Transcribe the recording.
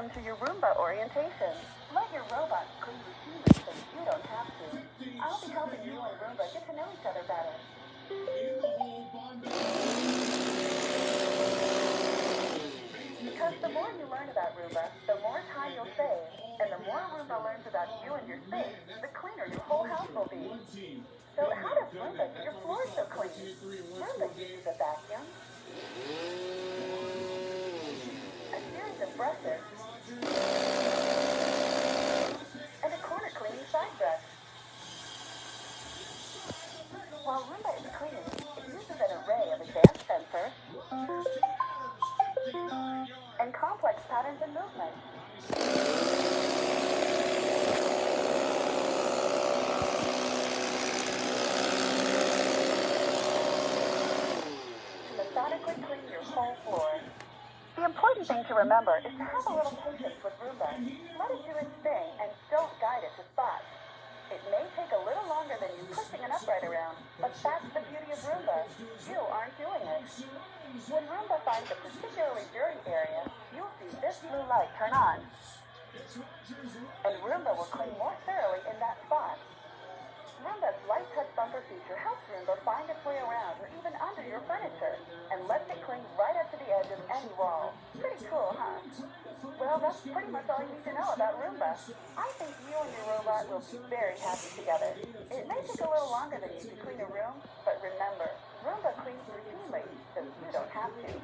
Welcome to your Roomba orientation. Let your robot clean routinely so you don't have to. I'll be helping you and Roomba get to know each other better. Because the more you learn about Roomba, the more time you'll save. And the more Roomba learns about you and your space, the cleaner your whole house will be. So how does Roomba get your floors so clean? Roomba uses a vacuum, a series of brushes, and a corner cleaning side brush. While Roomba is cleaning, it uses an array of advanced sensors and complex patterns and movements. To methodically clean your whole floor. The important thing to remember is to have a little patience with Roomba. Let it do its thing and don't guide it to spots. It may take a little longer than you pushing an upright around, but that's the beauty of Roomba. You aren't doing it. When Roomba finds a particularly dirty area, you'll see this blue light turn on. And Roomba will clean more thoroughly in that spot. Roomba's light touch bumper feature helps Roomba find its way around or even under your furniture and lets it clean right up to the edge of any wall. Pretty cool, huh? Well, that's pretty much all you need to know about Roomba. I think you and your robot will be very happy together. It may take a little longer than you to clean a room, but remember, Roomba cleans routinely, so you don't have to.